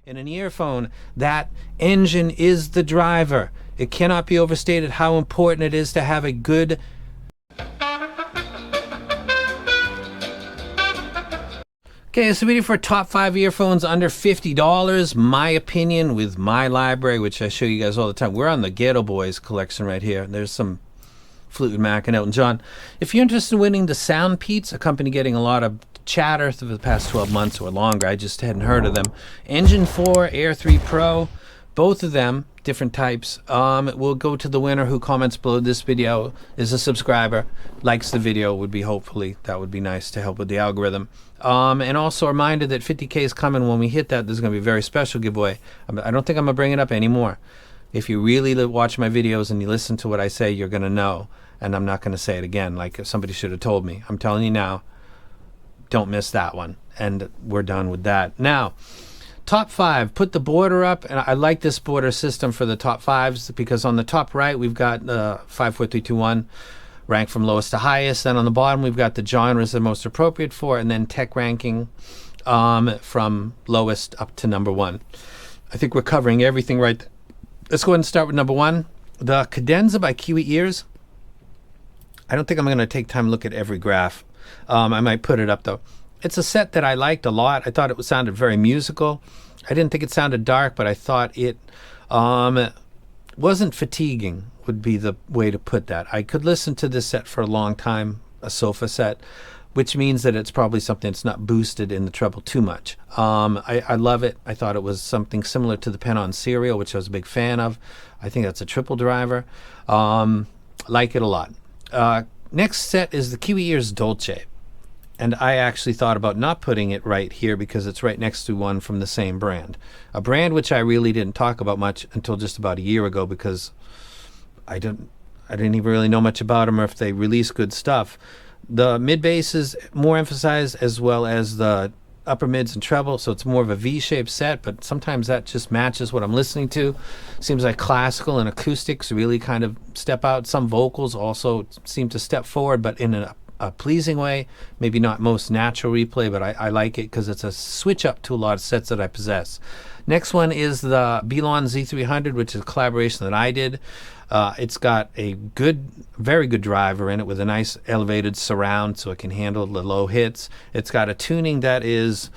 In an earphone, that engine is the driver. It cannot be overstated how important it is to have a good... Okay, it's a video for top 5 earphones under $50. My opinion with my library, which I show you guys all the time. We're on the Ghetto Boys collection right here. There's some Fleetwood Mac and Elton John. If you're interested in winning the Sound Peats, a company getting a lot of chatter through the past 12 months or longer, I just hadn't heard of them. Engine 4, Air 3 Pro, both of them, different types. We'll go to the winner who comments below this video, is a subscriber, likes the video, would be hopefully, that would be nice to help with the algorithm. And also a reminder that 50K is coming. When we hit that, there's going to be a very special giveaway. I don't think I'm going to bring it up anymore. If you really watch my videos and you listen to what I say, you're going to know. And I'm not going to say it again, like if somebody should have told me. I'm telling you now, don't miss that one. And we're done with that. Now, top 5, put the border up. And I like this border system for the top 5s because on the top right, we've got 5, 4, 3, 2, 1, ranked from lowest to highest. Then on the bottom, we've got the genres they're most appropriate for, and then tech ranking from lowest up to number 1. I think we're covering everything right there. Let's go ahead and start with number 1. The Cadenza by Kiwi ears. I don't think I'm going to take time to look at every graph. I might put it up though. It's a set that I liked a lot. I thought it sounded very musical. I didn't think it sounded dark, but I thought it wasn't fatiguing, would be the way to put that. I could listen to this set for a long time, a sofa set, which means that it's probably something that's not boosted in the treble too much. I love it. I thought it was something similar to the Pen-On Serial, which I was a big fan of. I think that's a triple driver. Like it a lot. Next set is the Kiwi ears Dolce. And I actually thought about not putting it right here because it's right next to one from the same brand. A brand which I really didn't talk about much until just about a year ago because I didn't even really know much about them or if they release good stuff. The mid bass is more emphasized as well as the upper mids and treble, so it's more of a V-shaped set, but sometimes that just matches what I'm listening to. Seems like classical and acoustics really kind of step out. Some vocals also seem to step forward, but in a pleasing way. Maybe not most natural replay, but I like it because it's a switch up to a lot of sets that I possess. Next one is the Belon Z300, which is a collaboration that I did. It's got a very good driver in it with a nice elevated surround so it can handle the low hits. It's got a tuning that is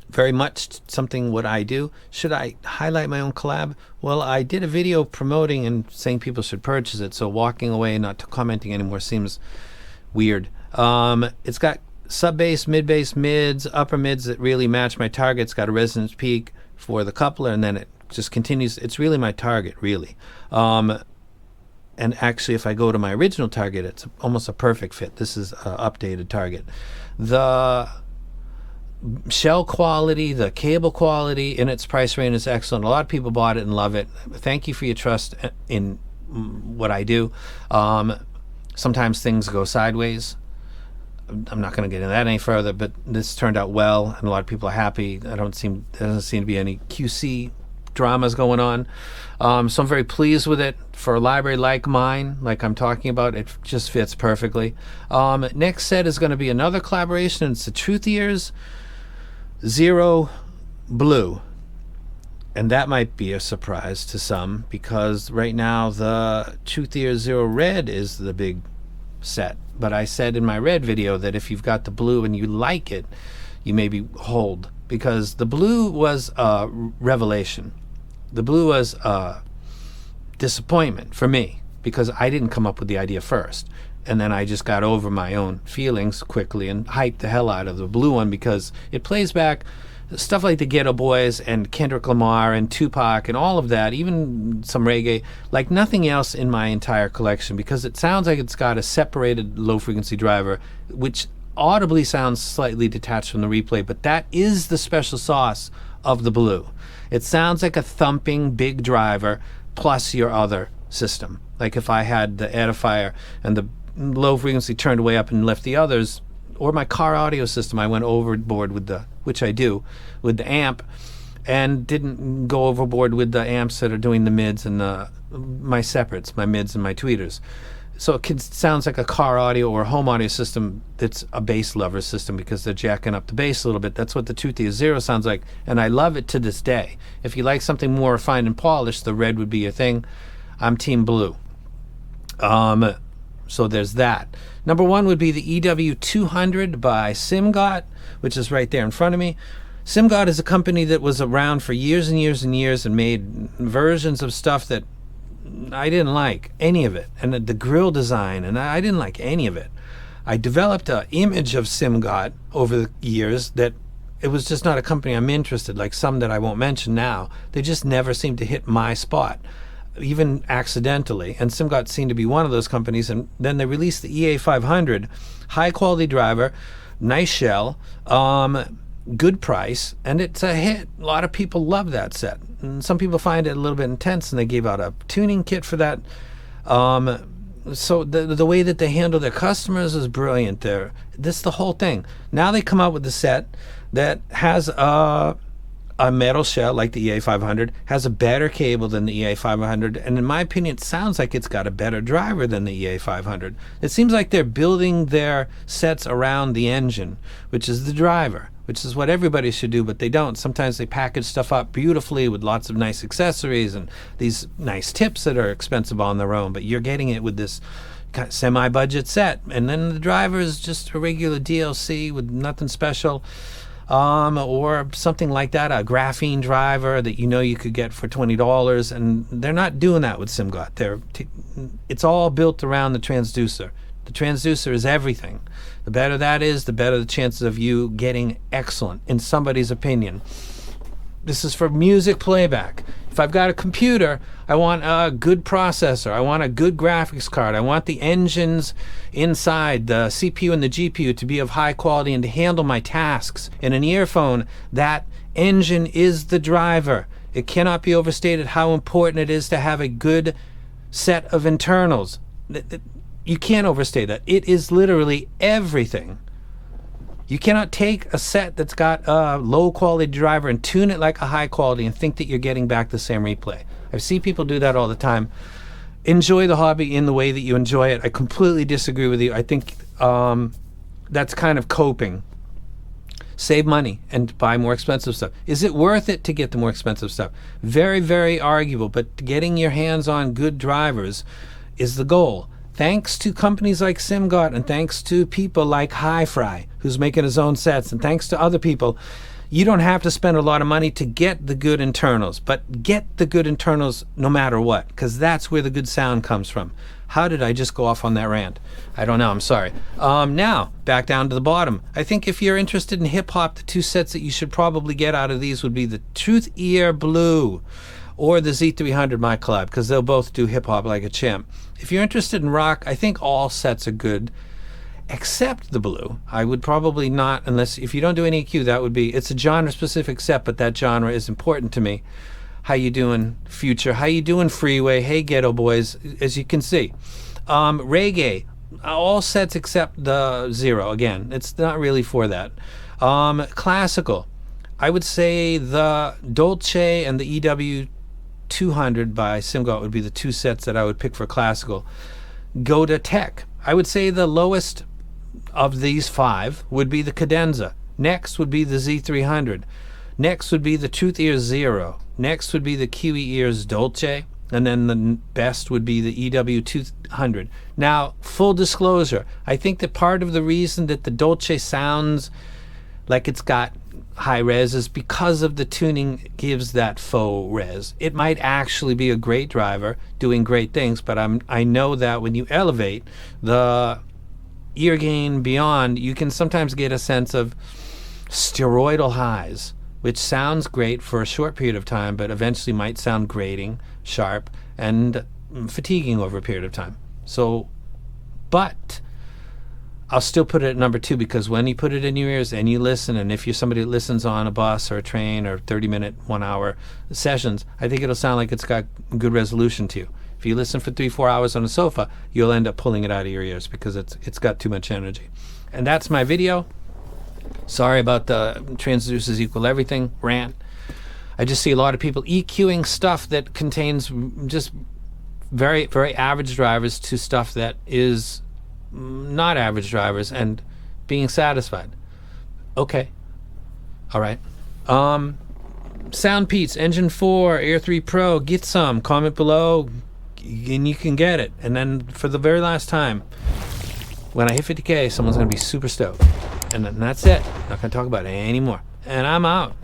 very much something what I do. Should I highlight my own collab? Well, I did a video promoting and saying people should purchase it, so walking away and not commenting anymore seems weird. It's got sub-bass, mid-bass, mids, upper mids that really match my target. It's got a resonance peak for the coupler, and then it just continues. It's really my target, really. And actually, if I go to my original target, it's almost a perfect fit. This is an updated target. The shell quality, the cable quality in its price range is excellent. A lot of people bought it and love it. Thank you for your trust in what I do. Sometimes things go sideways. I'm not going to get into that any further, but this turned out well, and a lot of people are happy. There doesn't seem to be any QC dramas going on. So I'm very pleased with it. For a library like mine, like I'm talking about, it just fits perfectly. Next set is going to be another collaboration. It's the TruthEar's Zero Blue. And that might be a surprise to some because right now the TruthEar Zero Red is the big set. But I said in my red video that if you've got the blue and you like it, you maybe hold, because the blue was a revelation. The blue was a disappointment for me because I didn't come up with the idea first. And then I just got over my own feelings quickly and hyped the hell out of the blue one because it plays back stuff like the Ghetto Boys and Kendrick Lamar and Tupac and all of that, even some reggae, like nothing else in my entire collection, because it sounds like it's got a separated low frequency driver, which audibly sounds slightly detached from the replay, but that is the special sauce of the blue. It sounds like a thumping big driver plus your other system. Like if I had the edifier and the low frequency turned way up and left the others, or my car audio system, I went overboard with the, which I do, with the amp, and didn't go overboard with the amps that are doing the mids and my separates, my mids and my tweeters. So it sounds like a car audio or home audio system that's a bass lover system because they're jacking up the bass a little bit. That's what the TruthEar Zero sounds like, and I love it to this day. If you like something more refined and polished, the red would be your thing. I'm team blue. So there's that. Number one would be the EW200 by Simgot, which is right there in front of me. Simgot is a company that was around for years and years and years and made versions of stuff that I didn't like any of it, and the grill design, and I didn't like any of it. I developed an image of Simgot over the years that it was just not a company I'm interested, like some that I won't mention now. They just never seemed to hit my spot, even accidentally, and Simgot seemed to be one of those companies. And then they released the EA500, high quality driver, nice shell, good price, and it's a hit. A lot of people love that set, and some people find it a little bit intense, and they gave out a tuning kit for that. So the way that they handle their customers is brilliant there. This is the whole thing. Now they come out with a set that has a metal shell like the EA500, has a better cable than the EA500, and in my opinion, it sounds like it's got a better driver than the EA500. It seems like they're building their sets around the engine, which is the driver, which is what everybody should do, but they don't. Sometimes they package stuff up beautifully with lots of nice accessories and these nice tips that are expensive on their own, but you're getting it with this kind of semi-budget set, and then the driver is just a regular DLC with nothing special. Or something like that, a graphene driver that you could get for $20, and they're not doing that with Simgot. It's all built around the transducer. The transducer is everything. The better that is, the better the chances of you getting excellent, in somebody's opinion. This is for music playback. If I've got a computer, I want a good processor. I want a good graphics card. I want the engines inside, the CPU and the GPU, to be of high quality and to handle my tasks. In an earphone, that engine is the driver. It cannot be overstated how important it is to have a good set of internals. You can't overstate that. It is literally everything. You cannot take a set that's got a low quality driver and tune it like a high quality and think that you're getting back the same replay. I see people do that all the time. Enjoy the hobby in the way that you enjoy it. I completely disagree with you. I think that's kind of coping. Save money and buy more expensive stuff. Is it worth it to get the more expensive stuff? Very, very arguable, but getting your hands on good drivers is the goal. Thanks to companies like Simgot, and thanks to people like Hi-Fi, who's making his own sets, and thanks to other people, you don't have to spend a lot of money to get the good internals, but get the good internals no matter what, because that's where the good sound comes from. How did I just go off on that rant? I don't know, I'm sorry. Now, back down to the bottom. I think if you're interested in hip-hop, the two sets that you should probably get out of these would be the TruthEar Blue or the Z300 My Collab, because they'll both do hip-hop like a champ. If you're interested in rock, I think all sets are good, except the blue. I would probably not, unless if you don't do any EQ, that would be, it's a genre-specific set, but that genre is important to me. How you doing, Future? How you doing, Freeway? Hey, Ghetto Boys, as you can see. Reggae, all sets except the Zero. Again, it's not really for that. Classical, I would say the Dolce and the EW200 by Simgot would be the two sets that I would pick for classical. Go to tech. I would say the lowest of these five would be the Cadenza. Next would be the Z300. Next would be the TruthEar Zero. Next would be the Kiwi Ears Dolce. And then the best would be the EW200. Now, full disclosure, I think that part of the reason that the Dolce sounds like it's got high res is because of the tuning gives that faux res. It might actually be a great driver doing great things, but I know that when you elevate the ear gain beyond, you can sometimes get a sense of steroidal highs, which sounds great for a short period of time, but eventually might sound grating, sharp, and fatiguing over a period of time. So, but I'll still put it at number 2, because when you put it in your ears and you listen, and if you're somebody that listens on a bus or a train or 30-minute, 1-hour sessions, I think it'll sound like it's got good resolution to you. If you listen for 3-4 hours on a sofa, you'll end up pulling it out of your ears because it's got too much energy. And that's my video. Sorry about the transducers equal everything rant. I just see a lot of people EQing stuff that contains just very, very average drivers to stuff that is not average drivers and being satisfied. Okay. All right. Sound Pete's Engine 4, Air 3 Pro, get some. Comment below and you can get it. And then for the very last time, when I hit 50K, someone's going to be super stoked. And that's it. Not going to talk about it anymore. And I'm out.